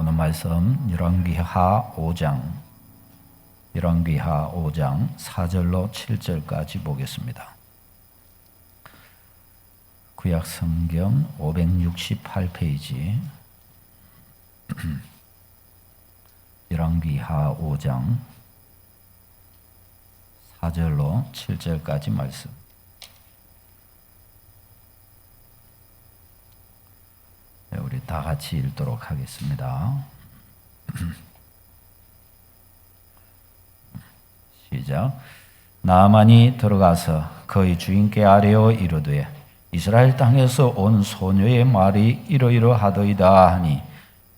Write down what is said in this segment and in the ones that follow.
오늘 말씀 열왕기하 5장 4절로 7절까지 보겠습니다. 구약 성경 568페이지 열왕기하 5장 4절로 7절까지 말씀. 우리 다 같이 읽도록 하겠습니다. 시작. 나아만이 들어가서 그의 주인께 아뢰어 이르되 이스라엘 땅에서 온 소녀의 말이 이러이러하더이다 하니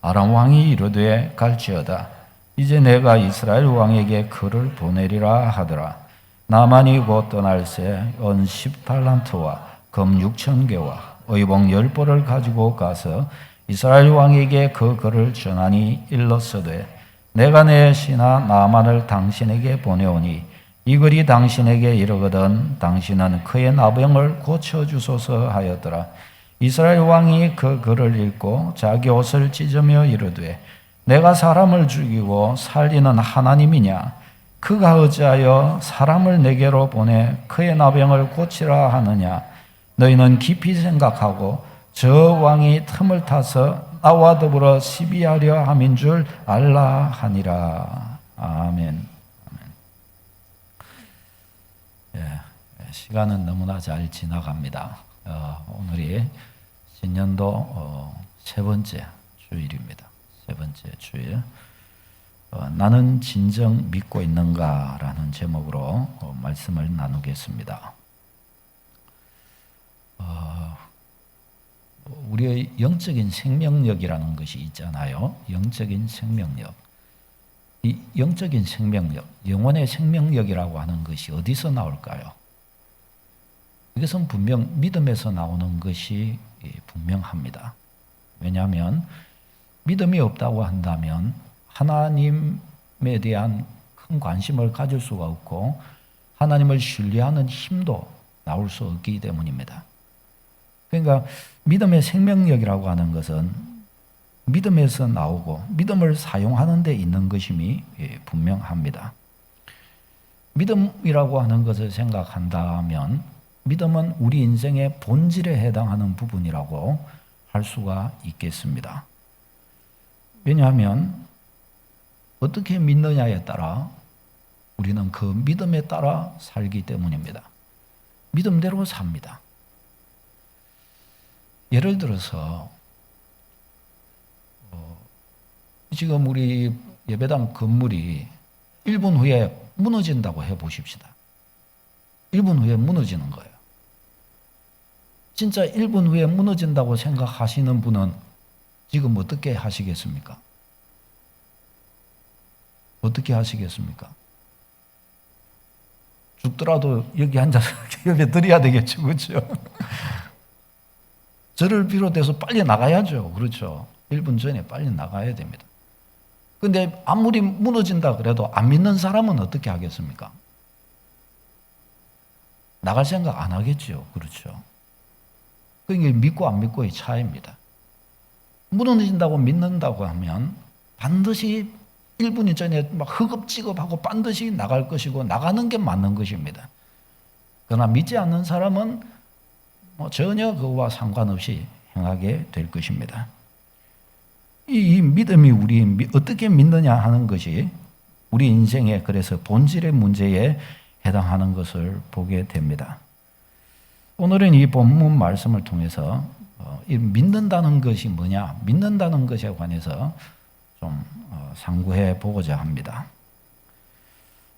아람 왕이 이르되 갈지어다. 이제 내가 이스라엘 왕에게 그를 보내리라 하더라. 나아만이 곧 떠날새 은 10달란트와 금 6,000개와 의복 10벌을 가지고 가서 이스라엘 왕에게 그 글을 전하니 일렀으되 내가 내 신하 나아만을 당신에게 보내오니 이 글이 당신에게 이르거든 당신은 그의 나병을 고쳐주소서 하였더라. 이스라엘 왕이 그 글을 읽고 자기 옷을 찢으며 이르되 내가 사람을 죽이고 살리는 하나님이냐? 그가 어찌하여 사람을 내게로 보내 그의 나병을 고치라 하느냐? 너희는 깊이 생각하고 저 왕이 틈을 타서 나와 더불어 시비하려 함인 줄 알라 하니라. 아멘. 시간은 너무나 잘 지나갑니다. 오늘이 신년도 세 번째 주일입니다. 세 번째 주일. 나는 진정 믿고 있는가라는 제목으로 말씀을 나누겠습니다. 우리의 영적인 생명력이라는 것이 있잖아요. 영적인 생명력. 이 영적인 생명력, 영혼의 생명력이라고 하는 것이 어디서 나올까요? 이것은 분명 믿음에서 나오는 것이 분명합니다. 왜냐하면 믿음이 없다고 한다면 하나님에 대한 큰 관심을 가질 수가 없고 하나님을 신뢰하는 힘도 나올 수 없기 때문입니다. 그러니까 믿음의 생명력이라고 하는 것은 믿음에서 나오고 믿음을 사용하는 데 있는 것임이 분명합니다. 믿음이라고 하는 것을 생각한다면 믿음은 우리 인생의 본질에 해당하는 부분이라고 할 수가 있겠습니다. 왜냐하면 어떻게 믿느냐에 따라 우리는 그 믿음에 따라 살기 때문입니다. 믿음대로 삽니다. 예를 들어서 지금 우리 예배당 건물이 1분 후에 무너진다고 해보십시다. 1분 후에 무너지는 거예요. 진짜 1분 후에 무너진다고 생각하시는 분은 지금 어떻게 하시겠습니까? 어떻게 하시겠습니까? 죽더라도 여기 앉아서 예배 드려야 되겠죠. 그렇죠? 저를 비롯해서 빨리 나가야죠. 그렇죠? 1분 전에 빨리 나가야 됩니다. 근데 아무리 무너진다 그래도 안 믿는 사람은 어떻게 하겠습니까? 나갈 생각 안 하겠죠. 그렇죠? 그게 믿고 안 믿고의 차이입니다. 무너진다고 믿는다고 하면 반드시 1분 전에 막 허겁지겁하고 반드시 나갈 것이고 나가는 게 맞는 것입니다. 그러나 믿지 않는 사람은 전혀 그와 상관없이 행하게 될 것입니다. 이 믿음이 우리 어떻게 믿느냐 하는 것이 우리 인생의 그래서 본질의 문제에 해당하는 것을 보게 됩니다. 오늘은 이 본문 말씀을 통해서 이 믿는다는 것이 뭐냐, 믿는다는 것에 관해서 좀 상고해 보고자 합니다.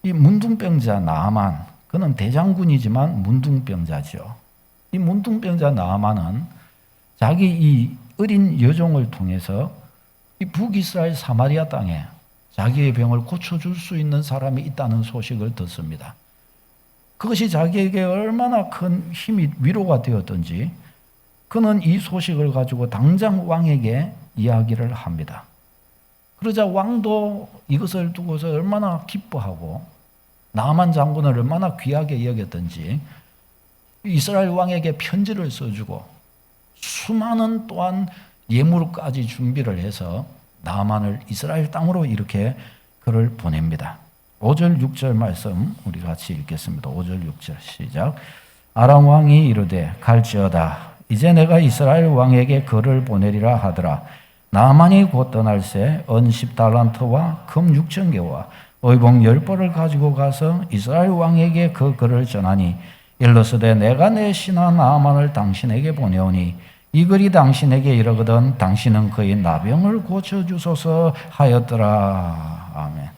이 문둥병자 나아만, 그는 대장군이지만 문둥병자죠. 이 문둥병자 나아만은 자기 이 어린 여종을 통해서 이 북이스라엘 사마리아 땅에 자기의 병을 고쳐줄 수 있는 사람이 있다는 소식을 듣습니다. 그것이 자기에게 얼마나 큰 힘이 위로가 되었던지 그는 이 소식을 가지고 당장 왕에게 이야기를 합니다. 그러자 왕도 이것을 두고서 얼마나 기뻐하고 나아만 장군을 얼마나 귀하게 여겼던지 이스라엘 왕에게 편지를 써주고 수많은 또한 예물까지 준비를 해서 나만을 이스라엘 땅으로 이렇게 그를 보냅니다. 5절 6절 말씀 우리 같이 읽겠습니다. 5절 6절 시작. 아람 왕이 이르되 갈지어다. 이제 내가 이스라엘 왕에게 그를 보내리라 하더라. 나만이 곧 떠날새 은 10달란트와 금 6,000개와 의복 10벌을 가지고 가서 이스라엘 왕에게 그 글을 전하니 일러스되 내가 내 신하 나만을 당신에게 보내오니 이 글이 당신에게 이르거든 당신은 그의 나병을 고쳐주소서 하였더라. 아멘.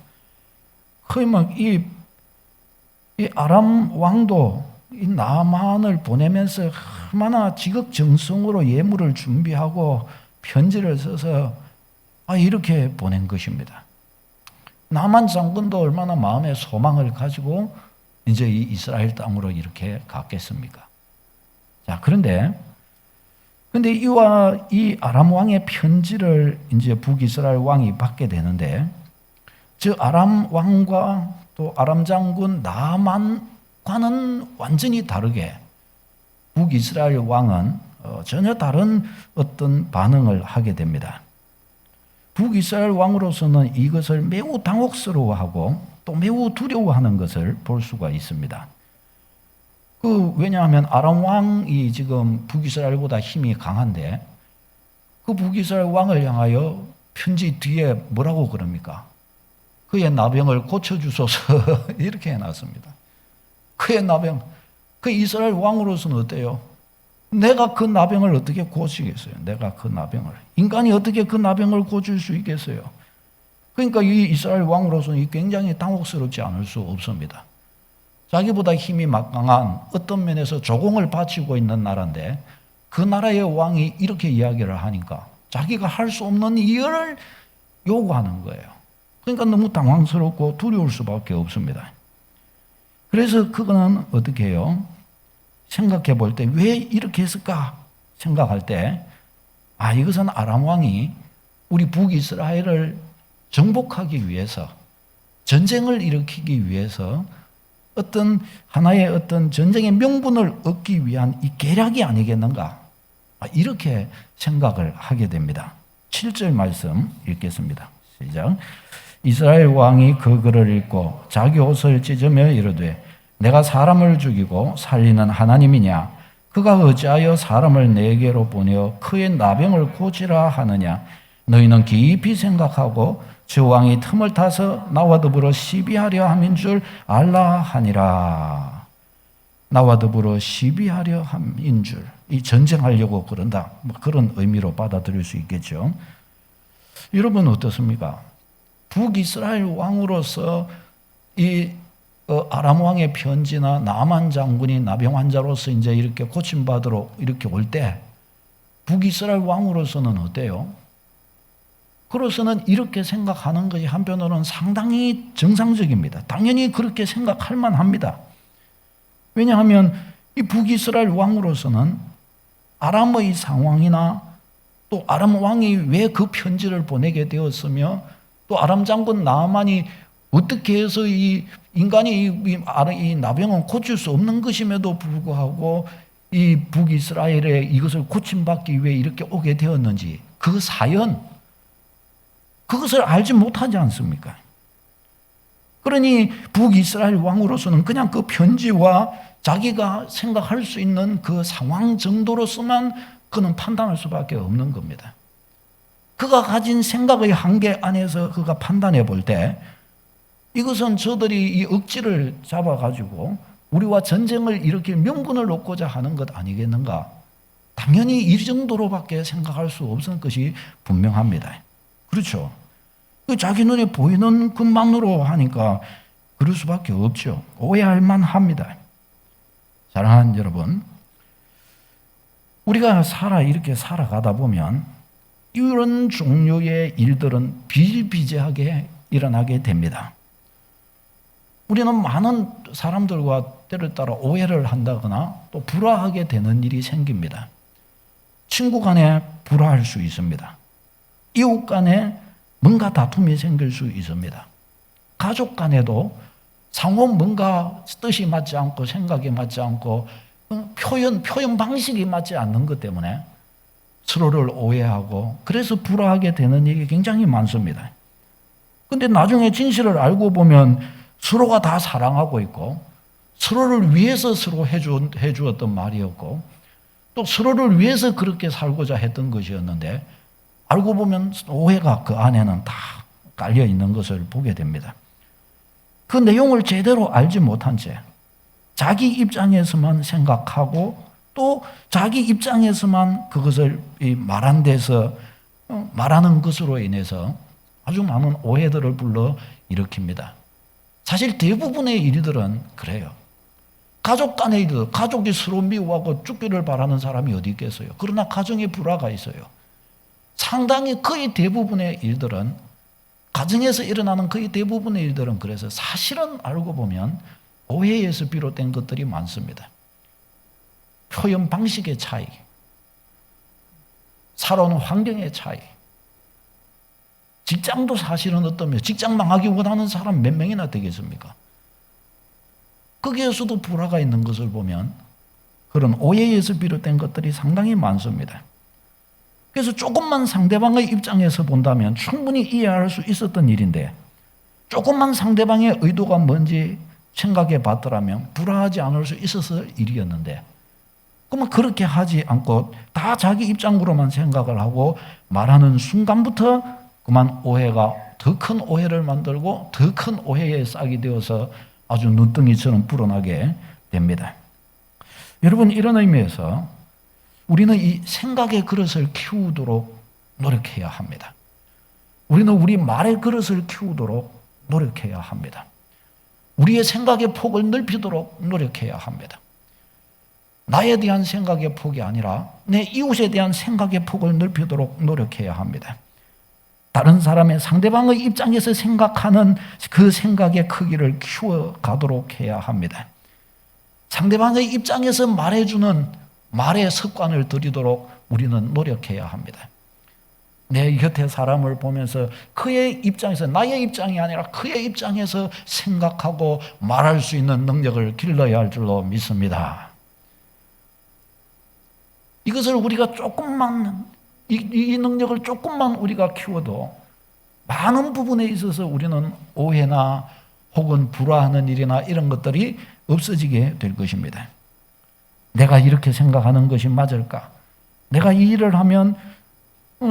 거의 이 아람 왕도 이 나만을 보내면서 얼마나 지극정성으로 예물을 준비하고 편지를 써서 이렇게 보낸 것입니다. 나만 장군도 얼마나 마음의 소망을 가지고 이제 이 이스라엘 땅으로 이렇게 갔겠습니까? 자, 그런데 이와 이 아람 왕의 편지를 이제 북이스라엘 왕이 받게 되는데, 저 아람 왕과 또 아람 장군 나만과는 완전히 다르게 북이스라엘 왕은 전혀 다른 어떤 반응을 하게 됩니다. 북이스라엘 왕으로서는 이것을 매우 당혹스러워하고 또 매우 두려워하는 것을 볼 수가 있습니다. 왜냐하면 아람 왕이 지금 북이스라엘보다 힘이 강한데 그 북이스라엘 왕을 향하여 편지 뒤에 뭐라고 그럽니까? 그의 나병을 고쳐주소서 이렇게 해놨습니다. 그의 나병, 그 이스라엘 왕으로서는 어때요? 내가 그 나병을 어떻게 고치겠어요? 내가 그 나병을. 인간이 어떻게 그 나병을 고칠 수 있겠어요? 그러니까 이 이스라엘 왕으로서는 굉장히 당혹스럽지 않을 수 없습니다. 자기보다 힘이 막강한 어떤 면에서 조공을 바치고 있는 나라인데 그 나라의 왕이 이렇게 이야기를 하니까 자기가 할 수 없는 일을 요구하는 거예요. 그러니까 너무 당황스럽고 두려울 수밖에 없습니다. 그래서 그거는 어떻게 해요? 생각해 볼 때 왜 이렇게 했을까 생각할 때 이것은 아람 왕이 우리 북이스라엘을 정복하기 위해서 전쟁을 일으키기 위해서 어떤 하나의 어떤 전쟁의 명분을 얻기 위한 이 계략이 아니겠는가 이렇게 생각을 하게 됩니다. 7절 말씀 읽겠습니다. 시작. 이스라엘 왕이 그 글을 읽고 자기 옷을 찢으며 이르되 내가 사람을 죽이고 살리는 하나님이냐? 그가 어찌하여 사람을 내게로 보내어 그의 나병을 고치라 하느냐? 너희는 깊이 생각하고 저 왕이 틈을 타서 나와 더불어 시비하려 함인 줄 알라 하니라. 나와 더불어 시비하려 함인 줄. 이 전쟁하려고 그런다. 그런 의미로 받아들일 수 있겠죠. 여러분 어떻습니까? 북이스라엘 왕으로서 이 아람 왕의 편지나 나만 장군이 나병 환자로서 이제 이렇게 고침받으러 이렇게 올 때 북이스라엘 왕으로서는 어때요? 그로서는 이렇게 생각하는 것이 한편으로는 상당히 정상적입니다. 당연히 그렇게 생각할 만합니다. 왜냐하면 이 북이스라엘 왕으로서는 아람의 상황이나 또 아람 왕이 왜 그 편지를 보내게 되었으며 또 아람 장군 나만이 어떻게 해서 이 인간이 이 나병은 고칠 수 없는 것임에도 불구하고 이 북이스라엘에 이것을 고침받기 위해 이렇게 오게 되었는지 그 사연, 그것을 알지 못하지 않습니까? 그러니 북이스라엘 왕으로서는 그냥 그 편지와 자기가 생각할 수 있는 그 상황 정도로서만 그는 판단할 수밖에 없는 겁니다. 그가 가진 생각의 한계 안에서 그가 판단해 볼 때 이것은 저들이 이 억지를 잡아가지고 우리와 전쟁을 일으킬 명분을 얻고자 하는 것 아니겠는가? 당연히 이 정도로밖에 생각할 수 없는 것이 분명합니다. 그렇죠? 자기 눈에 보이는 것만으로 하니까 그럴 수밖에 없죠. 오해할 만합니다. 사랑하는 여러분, 우리가 이렇게 살아가다 보면 이런 종류의 일들은 비일비재하게 일어나게 됩니다. 우리는 많은 사람들과 때를 따라 오해를 한다거나 또 불화하게 되는 일이 생깁니다. 친구 간에 불화할 수 있습니다. 이웃 간에 뭔가 다툼이 생길 수 있습니다. 가족 간에도 상호 뭔가 뜻이 맞지 않고 생각이 맞지 않고 표현 방식이 맞지 않는 것 때문에 서로를 오해하고 그래서 불화하게 되는 일이 굉장히 많습니다. 근데 나중에 진실을 알고 보면 서로가 다 사랑하고 있고 서로를 위해서 서로 해주었던 말이었고 또 서로를 위해서 그렇게 살고자 했던 것이었는데 알고 보면 오해가 그 안에는 다 깔려 있는 것을 보게 됩니다. 그 내용을 제대로 알지 못한 채 자기 입장에서만 생각하고 또 자기 입장에서만 그것을 말한 데서 말하는 것으로 인해서 아주 많은 오해들을 불러 일으킵니다. 사실 대부분의 일들은 그래요. 가족 간의 일들, 가족이 서로 미워하고 죽기를 바라는 사람이 어디 있겠어요. 그러나 가정에 불화가 있어요. 상당히 거의 대부분의 일들은 가정에서 일어나는 거의 대부분의 일들은 그래서 사실은 알고 보면 오해에서 비롯된 것들이 많습니다. 표현 방식의 차이, 살아오는 환경의 차이, 직장도 사실은 어떠면 직장 망하기 원하는 사람 몇 명이나 되겠습니까? 거기에서도 불화가 있는 것을 보면 그런 오해에서 비롯된 것들이 상당히 많습니다. 그래서 조금만 상대방의 입장에서 본다면 충분히 이해할 수 있었던 일인데 조금만 상대방의 의도가 뭔지 생각해 봤더라면 불화하지 않을 수 있었을 일이었는데 그러면 그렇게 하지 않고 다 자기 입장으로만 생각을 하고 말하는 순간부터 그만 오해가 더 큰 오해를 만들고 더 큰 오해에 싹이 되어서 아주 눈덩이처럼 불어나게 됩니다. 여러분 이런 의미에서 우리는 이 생각의 그릇을 키우도록 노력해야 합니다. 우리는 우리 말의 그릇을 키우도록 노력해야 합니다. 우리의 생각의 폭을 넓히도록 노력해야 합니다. 나에 대한 생각의 폭이 아니라 내 이웃에 대한 생각의 폭을 넓히도록 노력해야 합니다. 다른 사람의 상대방의 입장에서 생각하는 그 생각의 크기를 키워가도록 해야 합니다. 상대방의 입장에서 말해주는 말의 습관을 들이도록 우리는 노력해야 합니다. 내 곁에 사람을 보면서 그의 입장에서 나의 입장이 아니라 그의 입장에서 생각하고 말할 수 있는 능력을 길러야 할 줄로 믿습니다. 이것을 우리가 조금만 이 능력을 조금만 우리가 키워도 많은 부분에 있어서 우리는 오해나 혹은 불화하는 일이나 이런 것들이 없어지게 될 것입니다. 내가 이렇게 생각하는 것이 맞을까? 내가 이 일을 하면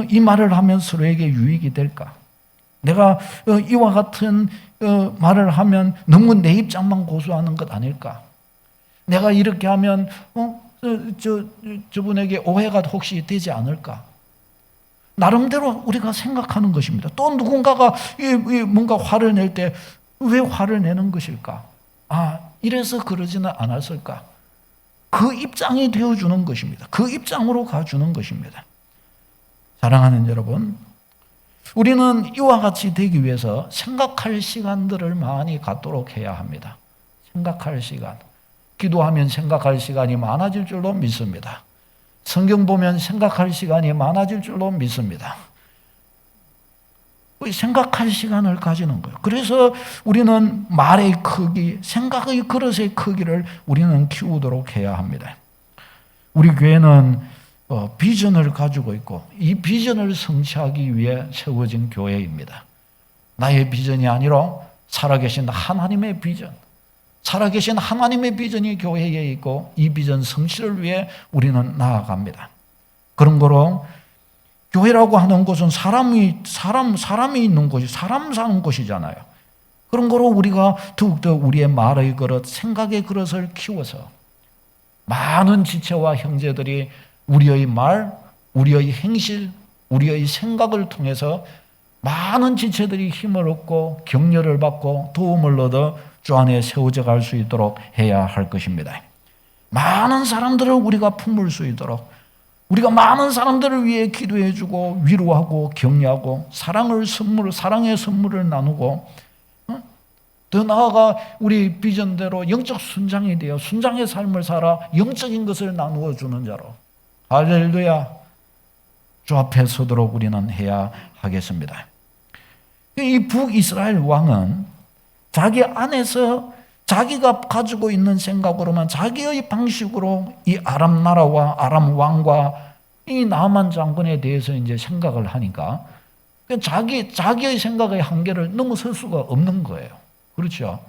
이 말을 하면 서로에게 유익이 될까? 내가 이와 같은 말을 하면 너무 내 입장만 고수하는 것 아닐까? 내가 이렇게 하면 저분에게 오해가 혹시 되지 않을까? 나름대로 우리가 생각하는 것입니다. 또 누군가가 뭔가 화를 낼 때 왜 화를 내는 것일까? 이래서 그러지는 않았을까? 그 입장이 되어주는 것입니다. 그 입장으로 가주는 것입니다. 사랑하는 여러분, 우리는 이와 같이 되기 위해서 생각할 시간들을 많이 갖도록 해야 합니다. 생각할 시간. 기도하면 생각할 시간이 많아질 줄로 믿습니다. 성경 보면 생각할 시간이 많아질 줄로 믿습니다. 생각할 시간을 가지는 거예요. 그래서 우리는 말의 크기, 생각의 그릇의 크기를 우리는 키우도록 해야 합니다. 우리 교회는 비전을 가지고 있고 이 비전을 성취하기 위해 세워진 교회입니다. 나의 비전이 아니라 살아계신 하나님의 비전, 살아계신 하나님의 비전이 교회에 있고 이 비전 성취를 위해 우리는 나아갑니다. 그런 거로 교회라고 하는 곳은 사람이 있는 곳이 사람 사는 곳이잖아요. 그런 거로 우리가 더욱더 우리의 말의 그릇, 생각의 그릇을 키워서 많은 지체와 형제들이 우리의 말, 우리의 행실, 우리의 생각을 통해서 많은 지체들이 힘을 얻고 격려를 받고 도움을 얻어 주 안에 세워져 갈 수 있도록 해야 할 것입니다. 많은 사람들을 우리가 품을 수 있도록 우리가 많은 사람들을 위해 기도해주고 위로하고 격려하고 사랑의 선물을 나누고 더 나아가 우리 비전대로 영적 순장이 되어 순장의 삶을 살아 영적인 것을 나누어 주는 자로 할렐루야 주 앞에 서도록 우리는 해야 하겠습니다. 이 북이스라엘 왕은 자기 안에서 자기가 가지고 있는 생각으로만 자기의 방식으로 이 아람 나라와 아람 왕과 이 나만 장군에 대해서 이제 생각을 하니까 자기의 생각의 한계를 넘어설 수가 없는 거예요. 그렇죠?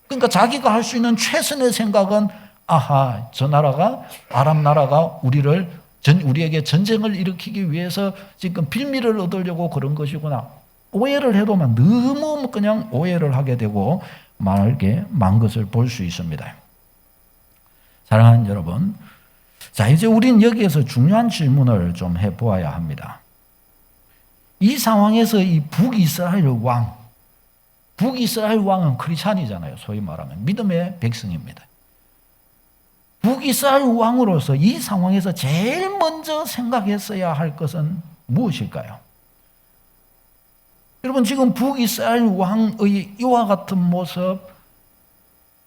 그러니까 자기가 할 수 있는 최선의 생각은 아하, 저 나라가 아람 나라가 우리에게 전쟁을 일으키기 위해서 지금 빌미를 얻으려고 그런 것이구나. 오해를 해도만 너무 그냥 오해를 하게 되고 말게 만 것을 볼 수 있습니다. 사랑하는 여러분, 자 이제 우린 여기에서 중요한 질문을 좀 해보아야 합니다. 이 상황에서 이 북이스라엘 왕은 크리스찬이잖아요. 소위 말하면 믿음의 백성입니다. 북이스라엘 왕으로서 이 상황에서 제일 먼저 생각했어야 할 것은 무엇일까요? 여러분 지금 북이스라엘 왕의 이와 같은 모습,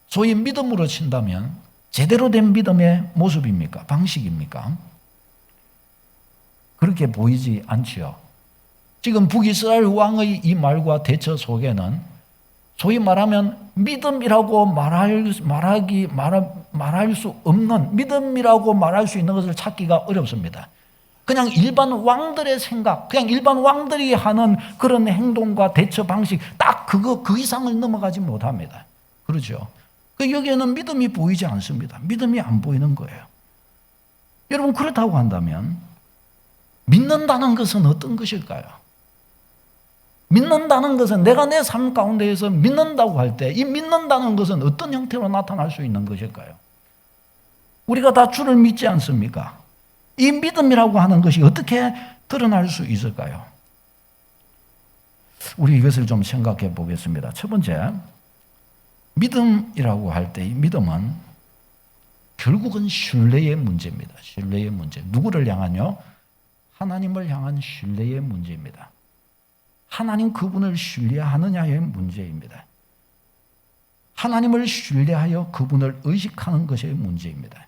소위 믿음으로 친다면 제대로 된 믿음의 모습입니까? 방식입니까? 그렇게 보이지 않지요. 지금 북이스라엘 왕의 이 말과 대처 속에는 소위 말하면 믿음이라고 말할 수 없는, 믿음이라고 말할 수 있는 것을 찾기가 어렵습니다. 그냥 일반 왕들의 생각, 그냥 일반 왕들이 하는 그런 행동과 대처 방식, 딱 그 이상을 넘어가지 못합니다. 그렇죠? 여기에는 믿음이 보이지 않습니다. 믿음이 안 보이는 거예요. 여러분, 그렇다고 한다면 믿는다는 것은 어떤 것일까요? 믿는다는 것은 내가 내 삶 가운데에서 믿는다고 할 때 이 믿는다는 것은 어떤 형태로 나타날 수 있는 것일까요? 우리가 다 주를 믿지 않습니까? 이 믿음이라고 하는 것이 어떻게 드러날 수 있을까요? 우리 이것을 좀 생각해 보겠습니다. 첫 번째, 믿음이라고 할 때 이 믿음은 결국은 신뢰의 문제입니다. 신뢰의 문제. 누구를 향한요? 하나님을 향한 신뢰의 문제입니다. 하나님 그분을 신뢰하느냐의 문제입니다. 하나님을 신뢰하여 그분을 의식하는 것의 문제입니다.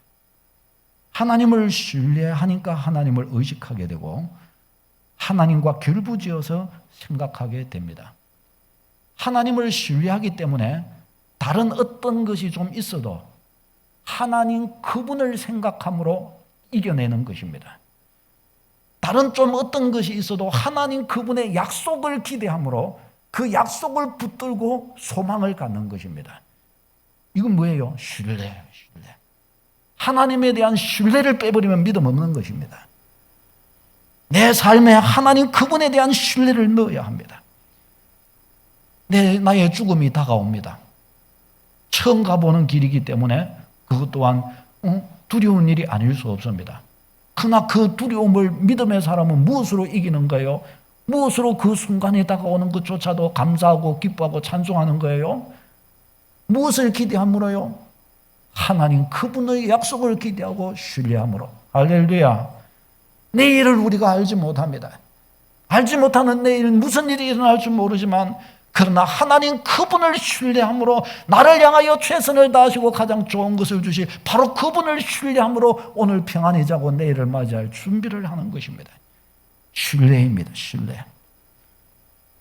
하나님을 신뢰하니까 하나님을 의식하게 되고 하나님과 결부지어서 생각하게 됩니다. 하나님을 신뢰하기 때문에 다른 어떤 것이 좀 있어도 하나님 그분을 생각함으로 이겨내는 것입니다. 다른 좀 어떤 것이 있어도 하나님 그분의 약속을 기대함으로 그 약속을 붙들고 소망을 갖는 것입니다. 이건 뭐예요? 신뢰. 하나님에 대한 신뢰를 빼버리면 믿음 없는 것입니다. 내 삶에 하나님 그분에 대한 신뢰를 넣어야 합니다. 나의 죽음이 다가옵니다. 처음 가보는 길이기 때문에 그것 또한 두려운 일이 아닐 수 없습니다. 그러나 그 두려움을 믿음의 사람은 무엇으로 이기는 거예요? 무엇으로 그 순간에 다가오는 것조차도 감사하고 기뻐하고 찬송하는 거예요? 무엇을 기대함으로요? 하나님 그분의 약속을 기대하고 신뢰함으로. 할렐루야. 내일을 우리가 알지 못합니다. 알지 못하는 내일 무슨 일이 일어날 줄 모르지만 그러나 하나님 그분을 신뢰함으로 나를 향하여 최선을 다하시고 가장 좋은 것을 주실 바로 그분을 신뢰함으로 오늘 평안히 자고 내일을 맞이할 준비를 하는 것입니다. 신뢰입니다. 신뢰.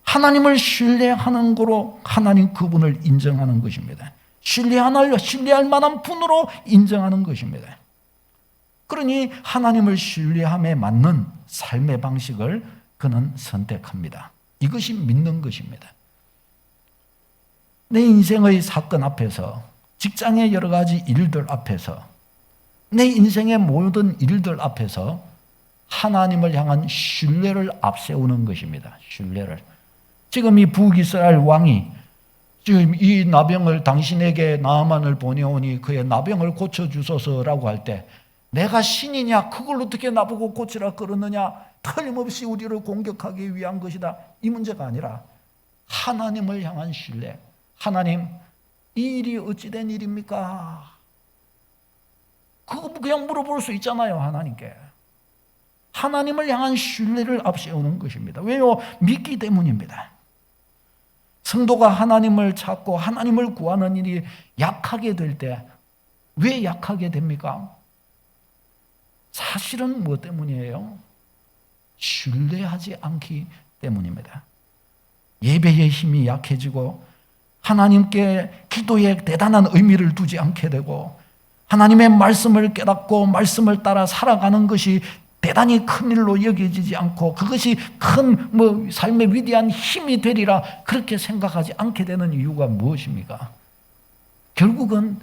하나님을 신뢰하는 거로 하나님 그분을 인정하는 것입니다. 신뢰할 만한 분으로 인정하는 것입니다. 그러니 하나님을 신뢰함에 맞는 삶의 방식을 그는 선택합니다. 이것이 믿는 것입니다. 내 인생의 사건 앞에서, 직장의 여러 가지 일들 앞에서, 내 인생의 모든 일들 앞에서 하나님을 향한 신뢰를 앞세우는 것입니다. 신뢰를. 지금 이 북이스라엘 왕이 지금 이 나병을 당신에게 나아만을 보내오니 그의 나병을 고쳐주소서라고 할 때 내가 신이냐? 그걸 어떻게 나보고 고치라 그러느냐? 틀림없이 우리를 공격하기 위한 것이다. 이 문제가 아니라 하나님을 향한 신뢰. 하나님, 이 일이 어찌된 일입니까? 그거 그냥 물어볼 수 있잖아요, 하나님께. 하나님을 향한 신뢰를 앞세우는 것입니다. 왜요? 믿기 때문입니다. 성도가 하나님을 찾고 하나님을 구하는 일이 약하게 될 때 왜 약하게 됩니까? 사실은 무엇 때문이에요? 신뢰하지 않기 때문입니다. 예배의 힘이 약해지고 하나님께 기도에 대단한 의미를 두지 않게 되고 하나님의 말씀을 깨닫고 말씀을 따라 살아가는 것이 대단히 큰 일로 여겨지지 않고 그것이 큰 삶의 위대한 힘이 되리라 그렇게 생각하지 않게 되는 이유가 무엇입니까? 결국은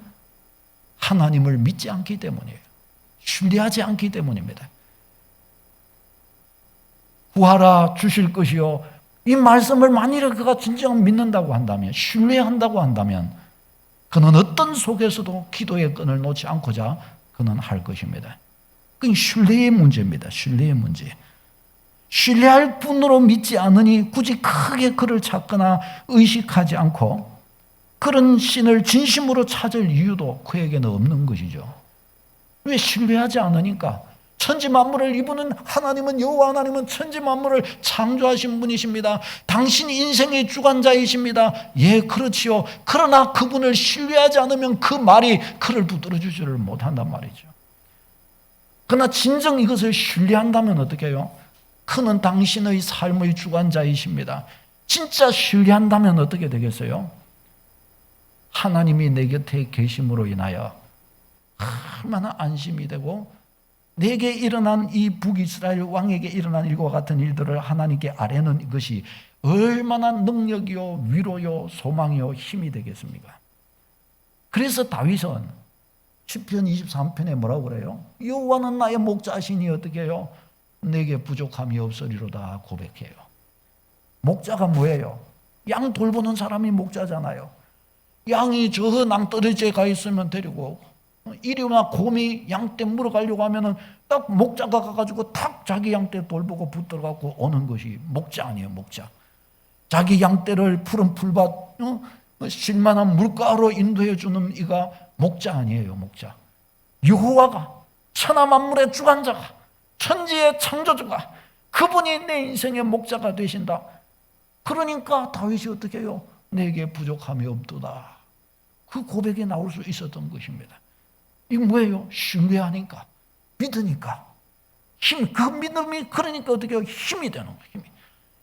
하나님을 믿지 않기 때문이에요. 신뢰하지 않기 때문입니다. 구하라 주실 것이요. 이 말씀을 만일에 그가 진정 믿는다고 한다면, 신뢰한다고 한다면 그는 어떤 속에서도 기도의 끈을 놓지 않고자 그는 할 것입니다. 그건 신뢰의 문제입니다. 신뢰의 문제. 신뢰할 분으로 믿지 않으니 굳이 크게 그를 찾거나 의식하지 않고 그런 신을 진심으로 찾을 이유도 그에게는 없는 것이죠. 왜? 신뢰하지 않으니까. 천지 만물을 이분은 하나님은 여호와 하나님은 천지 만물을 창조하신 분이십니다. 당신 인생의 주관자이십니다. 예, 그렇지요. 그러나 그분을 신뢰하지 않으면 그 말이 그를 붙들어 주지를 못한단 말이죠. 그러나 진정 이것을 신뢰한다면 어떻게 해요? 그는 당신의 삶의 주관자이십니다. 진짜 신뢰한다면 어떻게 되겠어요? 하나님이 내 곁에 계심으로 인하여 얼마나 안심이 되고 내게 일어난 이 북이스라엘 왕에게 일어난 일과 같은 일들을 하나님께 아뢰는 것이 얼마나 능력이요 위로요 소망이요 힘이 되겠습니까? 그래서 다윗은 시편 23편에 뭐라고 그래요? 여호와는 나의 목자시니 어떻게 해요? 내게 부족함이 없으리로다 고백해요. 목자가 뭐예요? 양 돌보는 사람이 목자잖아요. 양이 저 낭떠러지에 가 있으면 데리고 오고 이리나 곰이 양떼 물어가려고 하면은 딱 목자가 가가지고 탁 자기 양떼 돌보고 붙들어갖고 오는 것이 목자 아니에요, 목자. 자기 양떼를 푸른 풀밭, 쉴만한 물가로 인도해주는 이가 목자 아니에요, 목자. 여호와가 천하 만물의 주관자가 천지의 창조주가 그분이 내 인생의 목자가 되신다. 그러니까 다윗이 어떻게 해요? 내게 부족함이 없도다. 그 고백이 나올 수 있었던 것입니다. 이게 뭐예요? 신뢰하니까, 믿으니까. 그 믿음이 그러니까 어떻게 해요? 힘이 되는 거예요. 힘이.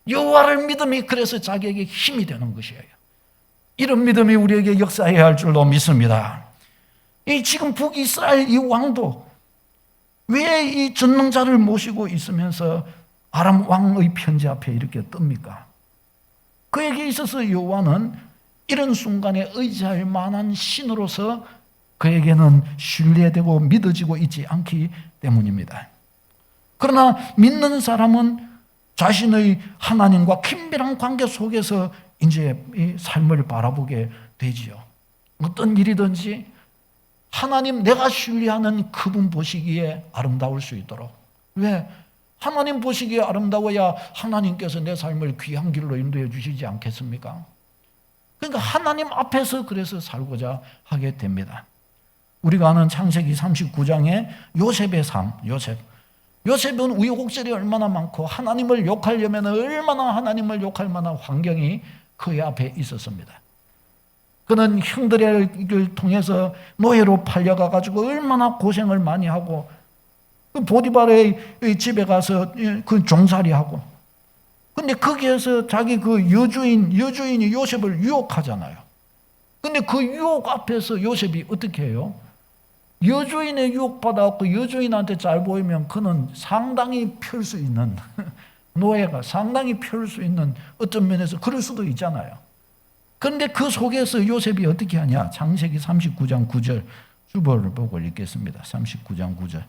여호와를 믿음이 그래서 자기에게 힘이 되는 것이에요. 이런 믿음이 우리에게 역사해야 할 줄로 믿습니다. 이 지금 북이스라엘 이 왕도 왜 이 전능자를 모시고 있으면서 아람 왕의 편지 앞에 이렇게 뜹니까? 그에게 있어서 여호와는 이런 순간에 의지할 만한 신으로서 그에게는 신뢰되고 믿어지고 있지 않기 때문입니다. 그러나 믿는 사람은 자신의 하나님과 긴밀한 관계 속에서 이제 이 삶을 바라보게 되지요. 어떤 일이든지 하나님 내가 신뢰하는 그분 보시기에 아름다울 수 있도록. 왜? 하나님 보시기에 아름다워야 하나님께서 내 삶을 귀한 길로 인도해 주시지 않겠습니까? 그러니까 하나님 앞에서 그래서 살고자 하게 됩니다. 우리가 아는 창세기 39장의 요셉의 삶, 요셉은 우여곡절이 얼마나 많고 하나님을 욕하려면 얼마나 하나님을 욕할 만한 환경이 그의 앞에 있었습니다. 그는 형들을 통해서 노예로 팔려가가지고 얼마나 고생을 많이 하고 보디발의 집에 가서 그 종살이하고 근데 거기에서 자기 그 여주인이 요셉을 유혹하잖아요. 근데 그 유혹 앞에서 요셉이 어떻게 해요? 여주인의 유혹받아갖고 여주인한테 잘 보이면 그는 상당히 펼 수 있는 노예가 상당히 펼 수 있는 어떤 면에서 그럴 수도 있잖아요. 그런데 그 속에서 요셉이 어떻게 하냐? 창세기 39장 9절 주보를 보고 읽겠습니다. 39장 9절.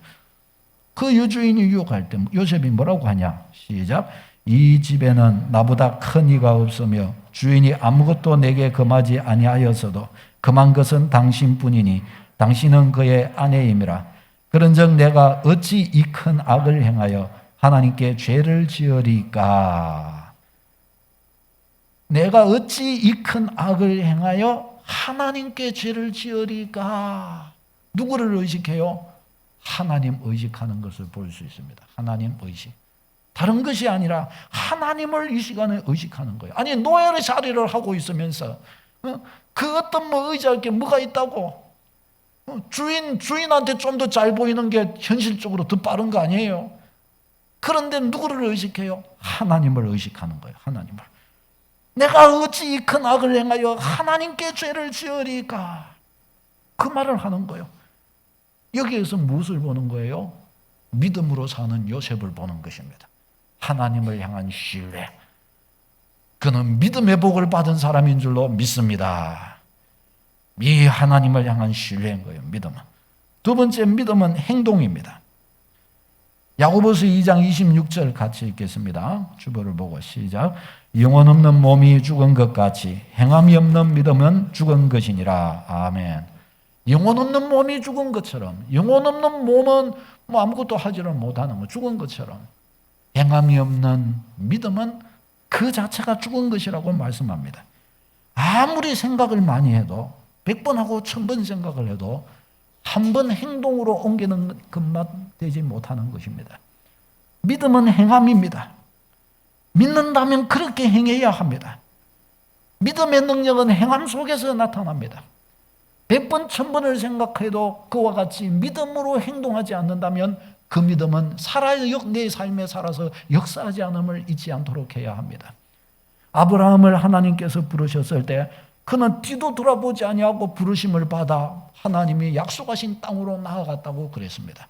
그 여주인이 유혹할 때 요셉이 뭐라고 하냐? 시작. 이 집에는 나보다 큰 이가 없으며 주인이 아무것도 내게 금하지 아니하였어도 금한 것은 당신뿐이니 당신은 그의 아내임이라. 그런즉 내가 어찌 이 큰 악을 행하여 하나님께 죄를 지으리까? 내가 어찌 이 큰 악을 행하여 하나님께 죄를 지으리까? 누구를 의식해요? 하나님 의식하는 것을 볼 수 있습니다. 하나님 의식. 다른 것이 아니라 하나님을 이 시간에 의식하는 거예요. 아니 노예의 자리를 하고 있으면서 그 어떤 의지할 게 뭐가 있다고? 주인한테 좀 더 잘 보이는 게 현실적으로 더 빠른 거 아니에요? 그런데 누구를 의식해요? 하나님을 의식하는 거예요. 하나님을. 내가 어찌 이 큰 악을 행하여 하나님께 죄를 지으리까? 그 말을 하는 거예요. 여기에서 무엇을 보는 거예요? 믿음으로 사는 요셉을 보는 것입니다. 하나님을 향한 신뢰. 그는 믿음의 복을 받은 사람인 줄로 믿습니다. 이 하나님을 향한 신뢰인 거예요. 믿음은. 두 번째 믿음은 행동입니다. 야고보서 2장 26절 같이 읽겠습니다. 주보를 보고 시작. 영혼 없는 몸이 죽은 것 같이 행함이 없는 믿음은 죽은 것이니라. 아멘. 영혼 없는 몸이 죽은 것처럼, 영혼 없는 몸은 뭐 아무것도 하지를 못하는 거, 죽은 것처럼 행함이 없는 믿음은 그 자체가 죽은 것이라고 말씀합니다. 아무리 생각을 많이 해도 100번 하고 1000번 생각을 해도 한 번 행동으로 옮기는 것만 되지 못하는 것입니다. 믿음은 행함입니다. 믿는다면 그렇게 행해야 합니다. 믿음의 능력은 행함 속에서 나타납니다. 100번, 1000번을 생각해도 그와 같이 믿음으로 행동하지 않는다면 그 믿음은 내 삶에 살아서 역사하지 않음을 잊지 않도록 해야 합니다. 아브라함을 하나님께서 부르셨을 때 그는 뒤도 돌아보지 아니하고 부르심을 받아 하나님이 약속하신 땅으로 나아갔다고 그랬습니다.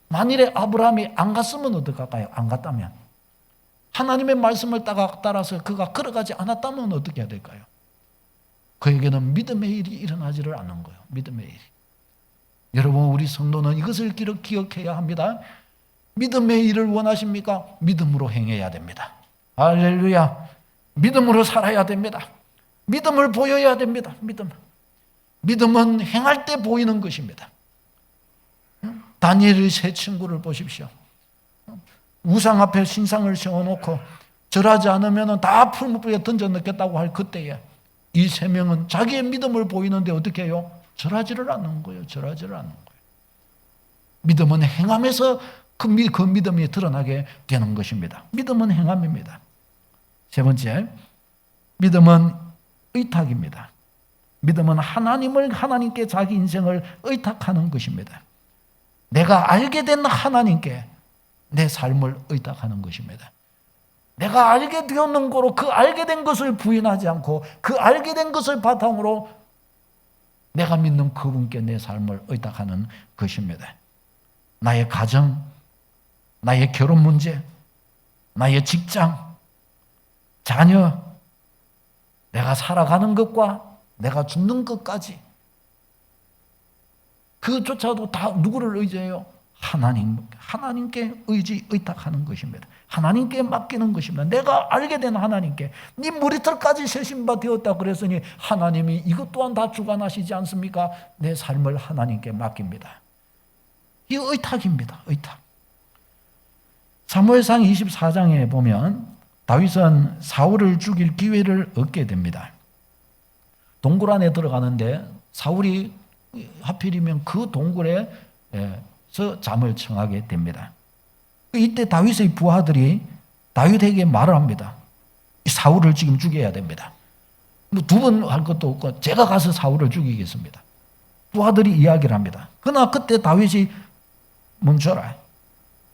만일에 아브라함이 안 갔으면 어떡할까요? 안 갔다면. 하나님의 말씀을 따라서 그가 걸어가지 않았다면 어떻게 해야 될까요? 그에게는 믿음의 일이 일어나지를 않는 거예요. 믿음의 일이. 여러분, 우리 성도는 이것을 기억해야 합니다. 믿음의 일을 원하십니까? 믿음으로 행해야 됩니다. 할렐루야. 믿음으로 살아야 됩니다. 믿음을 보여야 됩니다. 믿음은 행할 때 보이는 것입니다. 다니엘의 세 친구를 보십시오. 우상 앞에 신상을 세워놓고 절하지 않으면 다 풀무불에 던져 넣겠다고 할 그때에 이 세 명은 자기의 믿음을 보이는데 어떻게 해요? 절하지를 않는 거예요. 믿음은 행함에서 그 믿음이 드러나게 되는 것입니다. 믿음은 행함입니다. 세 번째, 믿음은 의탁입니다. 믿음은 하나님께 자기 인생을 의탁하는 것입니다. 내가 알게 된 하나님께 내 삶을 의탁하는 것입니다. 내가 알게 되었는 거로 그 알게 된 것을 부인하지 않고 그 알게 된 것을 바탕으로 내가 믿는 그분께 내 삶을 의탁하는 것입니다. 나의 가정, 나의 결혼 문제, 나의 직장, 자녀, 내가 살아가는 것과 내가 죽는 것까지 그조차도 다 누구를 의지해요? 하나님께 의탁하는 것입니다. 하나님께 맡기는 것입니다. 내가 알게 된 하나님께 네 머리털까지 세신 바 되었다 그랬으니 하나님이 이것 또한 다 주관하시지 않습니까? 내 삶을 하나님께 맡깁니다. 이 의탁입니다. 의탁. 사무엘상 24장에 보면 다윗은 사울을 죽일 기회를 얻게 됩니다. 동굴 안에 들어가는데 사울이 하필이면 그 동굴에서 잠을 청하게 됩니다. 이때 다윗의 부하들이 다윗에게 말을 합니다. 사울을 지금 죽여야 됩니다. 두 번 할 것도 없고 제가 가서 사울을 죽이겠습니다. 부하들이 이야기를 합니다. 그러나 그때 다윗이 멈춰라.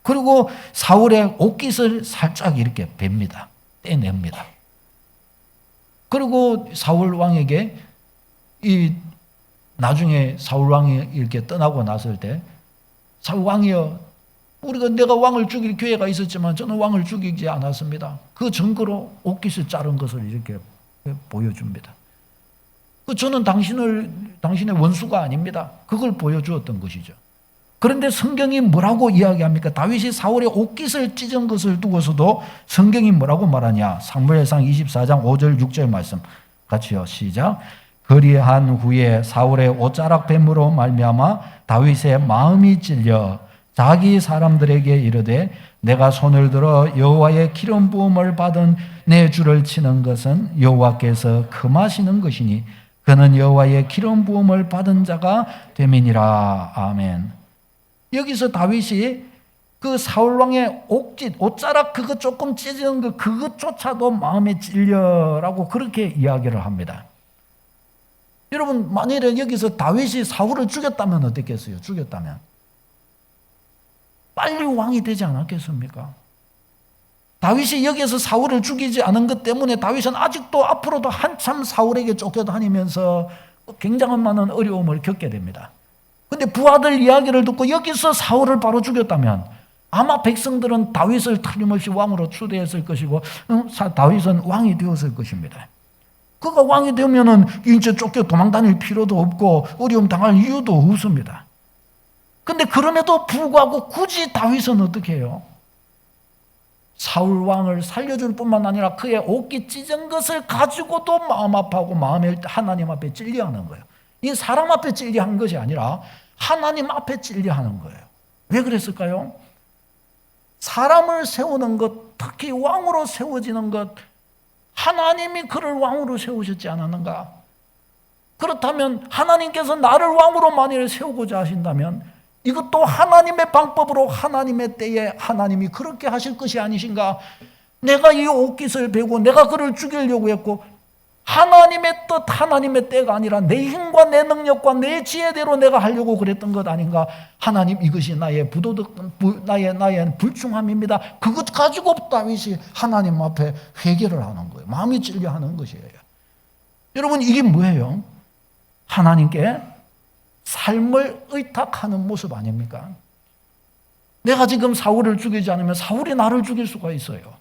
그리고 사울의 옷깃을 살짝 이렇게 뺍니다. 떼냅니다. 그리고 사울 왕에게 나중에 사울 왕이 이렇게 떠나고 났을 때 사울 왕이여, 내가 왕을 죽일 기회가 있었지만 저는 왕을 죽이지 않았습니다. 그 증거로 옷깃을 자른 것을 이렇게 보여줍니다. 저는 당신의 원수가 아닙니다. 그걸 보여주었던 것이죠. 그런데 성경이 뭐라고 이야기합니까? 다윗이 사울의 옷깃을 찢은 것을 두고서도 성경이 뭐라고 말하냐? 사무엘상 24장 5절 6절 말씀 같이요. 시작. 그리한 후에 사울의 옷자락 뱀으로 말미암아 다윗의 마음이 찔려 자기 사람들에게 이르되 내가 손을 들어 여호와의 기름 부음을 받은 내 주를 치는 것은 여호와께서 금하시는 것이니 그는 여호와의 기름 부음을 받은 자가 됨이니라. 아멘. 여기서 다윗이 그 사울왕의 옷자락 그거 조금 찢은 그것조차도 마음에 찔려라고 그렇게 이야기를 합니다. 여러분, 만일에 여기서 다윗이 사울을 죽였다면 어땠겠어요? 죽였다면 빨리 왕이 되지 않았겠습니까? 다윗이 여기서 사울을 죽이지 않은 것 때문에 다윗은 아직도 앞으로도 한참 사울에게 쫓겨다니면서 굉장한 많은 어려움을 겪게 됩니다. 근데 부하들 이야기를 듣고 여기서 사울을 바로 죽였다면 아마 백성들은 다윗을 틀림없이 왕으로 추대했을 것이고 다윗은 왕이 되었을 것입니다. 그가 왕이 되면은 이제 쫓겨 도망 다닐 필요도 없고 어려움 당할 이유도 없습니다. 근데 그럼에도 불구하고 굳이 다윗은 어떻게 해요? 사울 왕을 살려줄 뿐만 아니라 그의 옷깃 찢은 것을 가지고도 마음 아파하고 마음에 하나님 앞에 찔려하는 거예요. 이 사람 앞에 찔려한 것이 아니라 하나님 앞에 찔려하는 거예요. 왜 그랬을까요? 사람을 세우는 것, 특히 왕으로 세워지는 것, 하나님이 그를 왕으로 세우셨지 않았는가? 그렇다면 하나님께서 나를 왕으로 만일 세우고자 하신다면 이것도 하나님의 방법으로 하나님의 때에 하나님이 그렇게 하실 것이 아니신가? 내가 이 옷깃을 베고 내가 그를 죽이려고 했고 하나님의 뜻, 하나님의 때가 아니라 내 힘과 내 능력과 내 지혜대로 내가 하려고 그랬던 것 아닌가? 하나님, 이것이 나의 나의 불충함입니다. 그것 가지고 다윗이 하나님 앞에 회개를 하는 거예요. 마음이 찔려 하는 것이에요. 여러분, 이게 뭐예요? 하나님께 삶을 의탁하는 모습 아닙니까? 내가 지금 사울을 죽이지 않으면 사울이 나를 죽일 수가 있어요.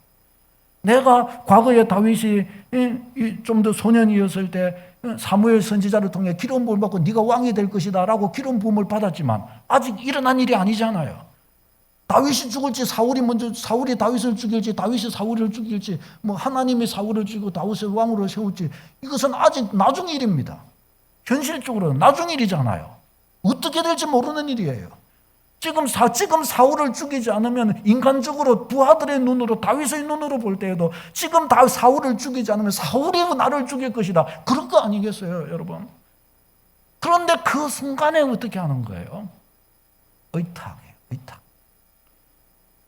내가 과거에 다윗이 좀 더 소년이었을 때 사무엘 선지자를 통해 기름 부음을 받고 네가 왕이 될 것이다 라고 기름 부음을 받았지만 아직 일어난 일이 아니잖아요. 다윗이 죽을지 사울이 다윗을 죽일지 다윗이 사울을 죽일지 뭐 하나님이 사울을 죽이고 다윗을 왕으로 세울지 이것은 아직 나중 일입니다. 현실적으로는 나중 일이잖아요. 어떻게 될지 모르는 일이에요. 지금 사울을 죽이지 않으면 인간적으로 부하들의 눈으로 다윗의 눈으로 볼 때에도 지금 사울을 죽이지 않으면 사울이 나를 죽일 것이다. 그런 거 아니겠어요, 여러분? 그런데 그 순간에 어떻게 하는 거예요? 의탁이에요, 의탁.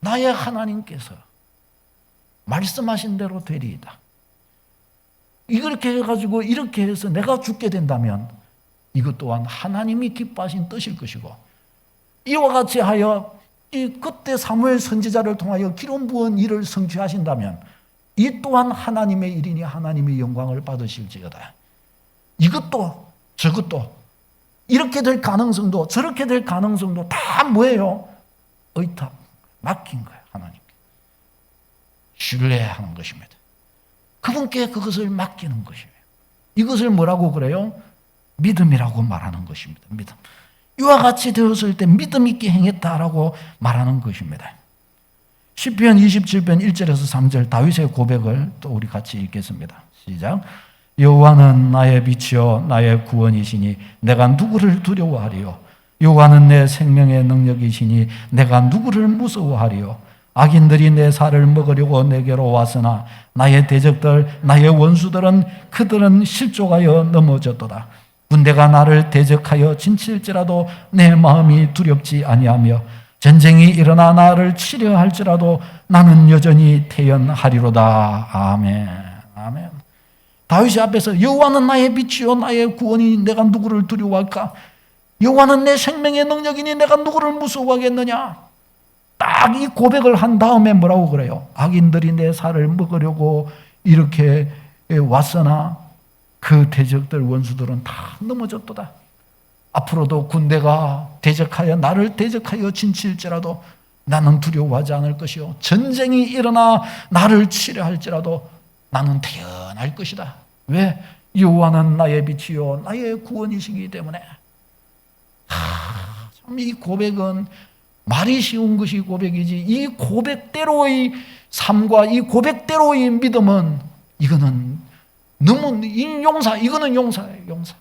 나의 하나님께서 말씀하신 대로 되리이다. 이렇게 해가지고 이렇게 해서 내가 죽게 된다면 이것 또한 하나님이 기뻐하신 뜻일 것이고 이와 같이 하여 그때 사무엘 선지자를 통하여 기름 부은 일을 성취하신다면 이 또한 하나님의 일이니 하나님의 영광을 받으실지어다. 이것도 저것도 이렇게 될 가능성도 저렇게 될 가능성도 다 뭐예요? 의탁, 맡긴 거예요. 하나님께 신뢰하는 것입니다. 그분께 그것을 맡기는 것이에요. 이것을 뭐라고 그래요? 믿음이라고 말하는 것입니다. 믿음. 이와 같이 되었을 때 믿음 있게 행했다라고 말하는 것입니다. 시편 27편 1절에서 3절 다윗의 고백을 또 우리 같이 읽겠습니다. 시작. 여호와는 나의 빛이요 나의 구원이시니 내가 누구를 두려워하리요? 여호와는 내 생명의 능력이시니 내가 누구를 무서워하리요? 악인들이 내 살을 먹으려고 내게로 왔으나 나의 대적들 나의 원수들은 그들은 실족하여 넘어졌도다. 군대가 나를 대적하여 진칠지라도 내 마음이 두렵지 아니하며 전쟁이 일어나 나를 치려 할지라도 나는 여전히 태연하리로다. 아멘. 아멘. 다윗이 앞에서 여호와는 나의 빛이요 나의 구원이니 내가 누구를 두려워할까? 여호와는 내 생명의 능력이니 내가 누구를 무서워하겠느냐? 딱 이 고백을 한 다음에 뭐라고 그래요? 악인들이 내 살을 먹으려고 이렇게 왔으나 그 대적들 원수들은 다 넘어졌도다. 앞으로도 군대가 나를 대적하여 진칠지라도 나는 두려워하지 않을 것이요 전쟁이 일어나 나를 치려 할지라도 나는 태연할 것이다. 왜? 여호와는 나의 빛이요 나의 구원이시기 때문에. 참 이 고백은 말이 쉬운 것이 고백이지 이 고백대로의 삶과 이 고백대로의 믿음은 이거는 너무 이거는 용사예요. 용사.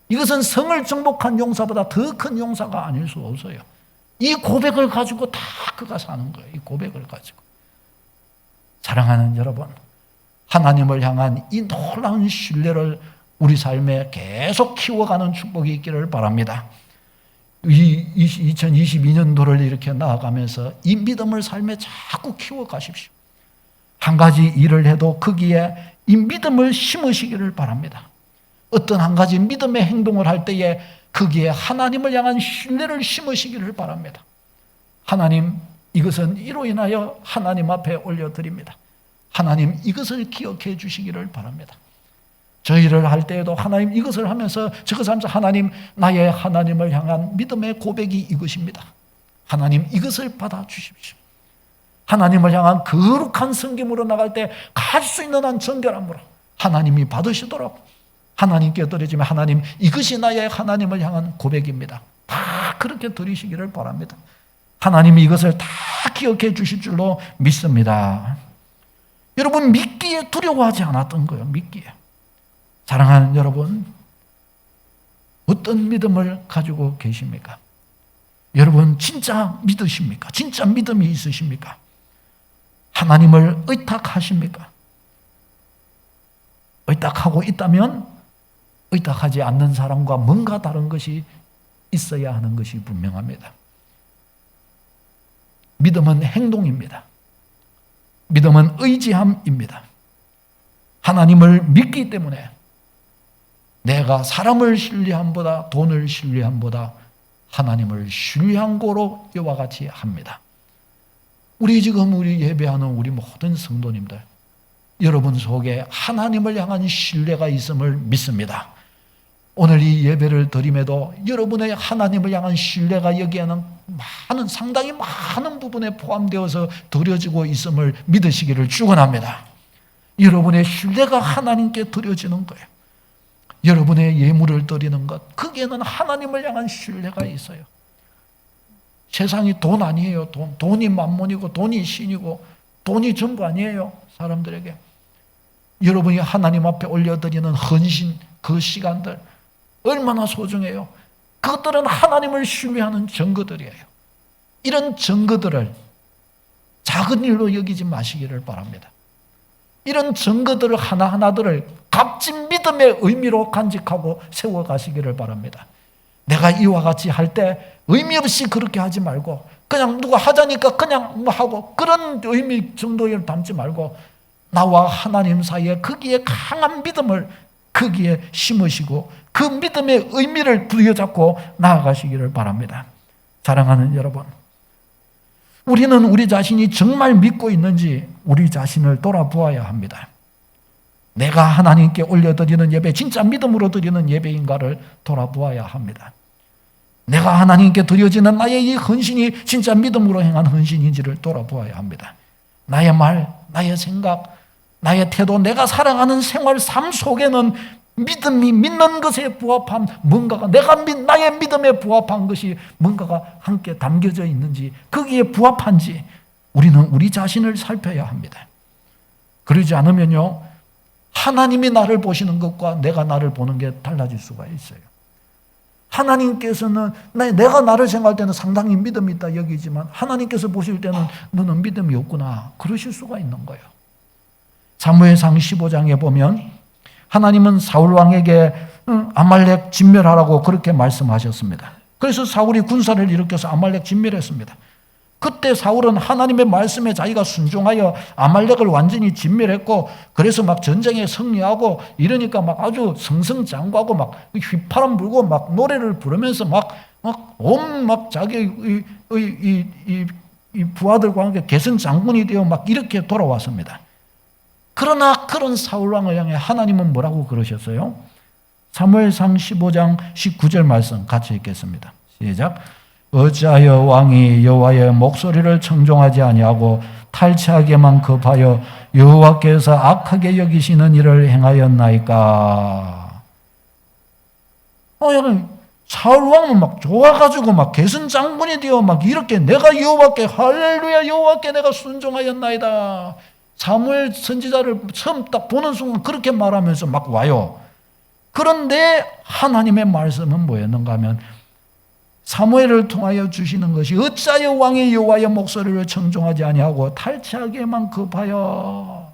이것은 성을 정복한 용사보다 더 큰 용사가 아닐 수 없어요. 이 고백을 가지고 다 그가 사는 거예요. 이 고백을 가지고. 사랑하는 여러분, 하나님을 향한 이 놀라운 신뢰를 우리 삶에 계속 키워가는 축복이 있기를 바랍니다. 이 2022년도를 이렇게 나아가면서 이 믿음을 삶에 자꾸 키워가십시오. 한 가지 일을 해도 거기에 이 믿음을 심으시기를 바랍니다. 어떤 한 가지 믿음의 행동을 할 때에 거기에 하나님을 향한 신뢰를 심으시기를 바랍니다. 하나님, 이것은 이로 인하여 하나님 앞에 올려드립니다. 하나님, 이것을 기억해 주시기를 바랍니다. 저희를 할 때에도 하나님 이것을 하면서 저것을 하면서 하나님, 나의 하나님을 향한 믿음의 고백이 이것입니다. 하나님 이것을 받아주십시오. 하나님을 향한 거룩한 섬김으로 나갈 때 갈 수 있는 한 정결함으로 하나님이 받으시도록 하나님께 드리지만 하나님 이것이 나의 하나님을 향한 고백입니다. 다 그렇게 드리시기를 바랍니다. 하나님이 이것을 다 기억해 주실 줄로 믿습니다. 여러분 믿기에 두려워하지 않았던 거예요. 믿기에. 사랑하는 여러분 어떤 믿음을 가지고 계십니까? 여러분 진짜 믿으십니까? 진짜 믿음이 있으십니까? 하나님을 의탁하십니까? 의탁하고 있다면 의탁하지 않는 사람과 뭔가 다른 것이 있어야 하는 것이 분명합니다. 믿음은 행동입니다. 믿음은 의지함입니다. 하나님을 믿기 때문에 내가 사람을 신뢰함보다 돈을 신뢰함보다 하나님을 신뢰한 고로 이와 같이 합니다. 우리 예배하는 우리 모든 성도님들 여러분 속에 하나님을 향한 신뢰가 있음을 믿습니다. 오늘 이 예배를 드림에도 여러분의 하나님을 향한 신뢰가 여기에는 상당히 많은 부분에 포함되어서 드려지고 있음을 믿으시기를 축원합니다. 여러분의 신뢰가 하나님께 드려지는 거예요. 여러분의 예물을 드리는 것, 거기에는 하나님을 향한 신뢰가 있어요. 세상이 돈 아니에요. 돈이 만몬이고 돈이 신이고 돈이 전부 아니에요. 사람들에게. 여러분이 하나님 앞에 올려드리는 헌신, 그 시간들 얼마나 소중해요. 그것들은 하나님을 신뢰하는 증거들이에요. 이런 증거들을 작은 일로 여기지 마시기를 바랍니다. 이런 증거들 하나하나들을 값진 믿음의 의미로 간직하고 세워가시기를 바랍니다. 내가 이와 같이 할 때 의미 없이 그렇게 하지 말고 그냥 누가 하자니까 그냥 하고 그런 의미 정도를 담지 말고 나와 하나님 사이에 거기에 강한 믿음을 거기에 심으시고 그 믿음의 의미를 부여잡고 나아가시기를 바랍니다. 사랑하는 여러분, 우리는 우리 자신이 정말 믿고 있는지 우리 자신을 돌아보아야 합니다. 내가 하나님께 올려드리는 예배, 진짜 믿음으로 드리는 예배인가를 돌아보아야 합니다. 내가 하나님께 드려지는 나의 이 헌신이 진짜 믿음으로 행한 헌신인지를 돌아보아야 합니다. 나의 말, 나의 생각, 나의 태도, 내가 살아가는 생활, 삶 속에는 믿음이 믿는 것에 부합한 뭔가가 나의 믿음에 부합한 것이 뭔가가 함께 담겨져 있는지 거기에 부합한지 우리는 우리 자신을 살펴야 합니다. 그러지 않으면요 하나님이 나를 보시는 것과 내가 나를 보는 게 달라질 수가 있어요. 하나님께서는 내가 나를 생각할 때는 상당히 믿음이 있다 여기지만 하나님께서 보실 때는 너는 믿음이 없구나 그러실 수가 있는 거예요. 사무엘상 15장에 보면 하나님은 사울 왕에게 아말렉 진멸하라고 그렇게 말씀하셨습니다. 그래서 사울이 군사를 일으켜서 아말렉 진멸했습니다. 그때 사울은 하나님의 말씀에 자기가 순종하여 아말렉을 완전히 진멸했고 그래서 막 전쟁에 승리하고 이러니까 막 아주 승승장구하고 막 휘파람 불고 막 노래를 부르면서 막 자기 이 부하들과 함께 개선 장군이 되어 막 이렇게 돌아왔습니다. 그러나 그런 사울 왕을 향해 하나님은 뭐라고 그러셨어요? 사무엘상 15장 19절 말씀 같이 읽겠습니다. 시작. 어찌하여 왕이 여호와의 목소리를 청종하지 아니하고 탈취하게만 급하여 여호와께서 악하게 여기시는 일을 행하였나이까? 사울 왕은 막 좋아가지고 막 개선 장군이 되어 막 이렇게 내가 여호와께 할렐루야 여호와께 내가 순종하였나이다. 사무엘 선지자를 처음 딱 보는 순간 그렇게 말하면서 막 와요. 그런데 하나님의 말씀은 뭐였는가 하면 사무엘을 통하여 주시는 것이 어찌하여 왕이 여호와의 목소리를 청종하지 아니하고 탈취하게만 급하여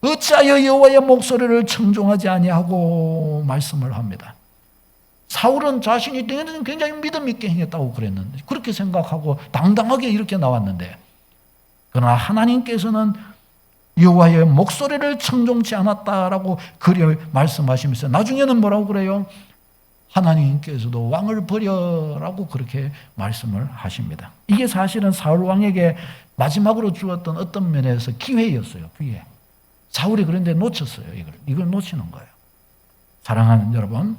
어찌하여 여호와의 목소리를 청종하지 아니하고 말씀을 합니다. 사울은 자신이 굉장히 믿음 있게 행했다고 그랬는데 그렇게 생각하고 당당하게 이렇게 나왔는데 그러나 하나님께서는 여호와의 목소리를 청종치 않았다라고 그려 말씀하시면서 나중에는 뭐라고 그래요? 하나님께서도 왕을 버려라고 그렇게 말씀을 하십니다. 이게 사실은 사울 왕에게 마지막으로 주었던 어떤 면에서 기회였어요. 기회. 사울이 그런데 놓쳤어요. 이걸 놓치는 거예요. 사랑하는 여러분,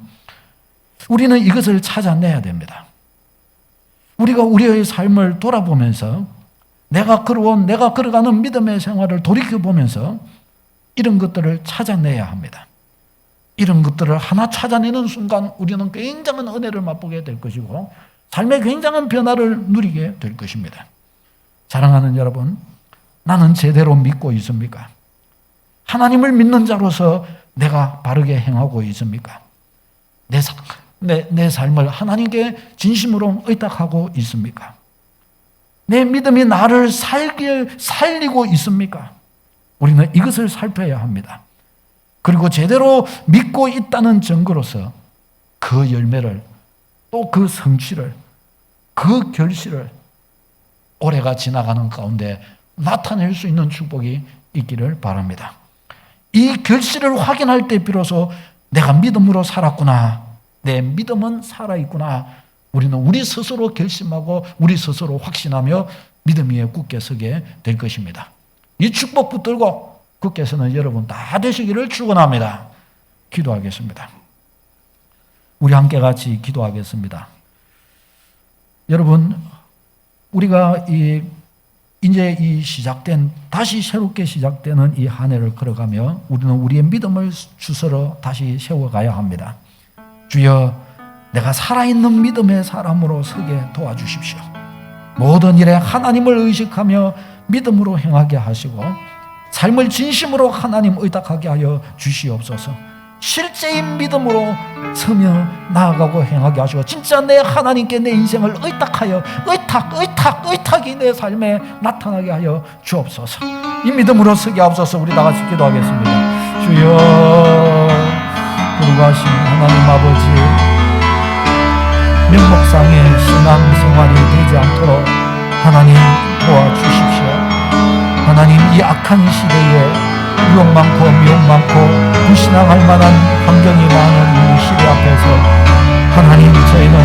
우리는 이것을 찾아내야 됩니다. 우리가 우리의 삶을 돌아보면서 내가 걸어가는 믿음의 생활을 돌이켜보면서 이런 것들을 찾아내야 합니다. 이런 것들을 하나 찾아내는 순간 우리는 굉장한 은혜를 맛보게 될 것이고 삶의 굉장한 변화를 누리게 될 것입니다. 사랑하는 여러분, 나는 제대로 믿고 있습니까? 하나님을 믿는 자로서 내가 바르게 행하고 있습니까? 내 삶을 하나님께 진심으로 의탁하고 있습니까? 내 믿음이 나를 살리고 있습니까? 우리는 이것을 살펴야 합니다. 그리고 제대로 믿고 있다는 증거로서 그 열매를, 또 그 성취를, 그 결실을 올해가 지나가는 가운데 나타낼 수 있는 축복이 있기를 바랍니다. 이 결실을 확인할 때 비로소 내가 믿음으로 살았구나, 내 믿음은 살아있구나, 우리는 우리 스스로 결심하고 우리 스스로 확신하며 믿음 위에 굳게 서게 될 것입니다. 이 축복 붙들고 굳게 서는 여러분 다 되시기를 축원합니다. 기도하겠습니다. 우리 함께 같이 기도하겠습니다. 여러분, 우리가 이제 다시 새롭게 시작되는 이 한 해를 걸어가며 우리는 우리의 믿음을 주스러 다시 세워가야 합니다. 주여, 내가 살아있는 믿음의 사람으로 서게 도와주십시오. 모든 일에 하나님을 의식하며 믿음으로 행하게 하시고 삶을 진심으로 하나님 의탁하게 하여 주시옵소서. 실제인 믿음으로 서며 나아가고 행하게 하시고 진짜 내 하나님께 내 인생을 의탁이 내 삶에 나타나게 하여 주옵소서. 이 믿음으로 서게 하옵소서. 우리 다 같이 기도하겠습니다. 주여, 거룩하신 하나님 아버지, 명목상의 신앙생활이 되지 않도록 하나님 도와주십시오. 하나님, 이 악한 시대에 유혹 많고 미혹 많고 불신앙할 만한 환경이 많은 이 시대 앞에서 하나님, 저희는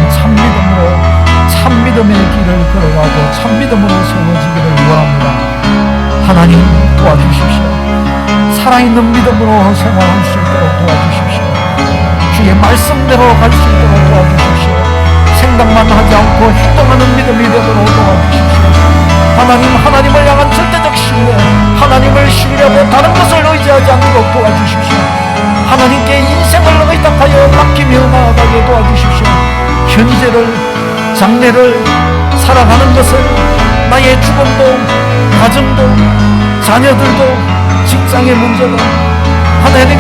참믿음의 길을 걸어가고 참믿음으로 세워지기를 원합니다. 하나님, 도와주십시오. 살아있는 믿음으로 생활할 수 있도록 도와주십시오. 주의 말씀대로 갈 수 있도록 도와주십시오. 생각만 하지 않고 행동하는 믿음이 되도록 도와주십시오. 하나님을 향한 절대적 신뢰, 하나님을 신뢰하고 다른 것을 의지하지 않도록 도와주십시오. 하나님께 인생을 의탁하여 맡기며 나아가게 도와주십시오. 현재를, 장래를 살아가는 것을, 나의 죽음도, 가정도, 자녀들도, 직장의 문제도 하나님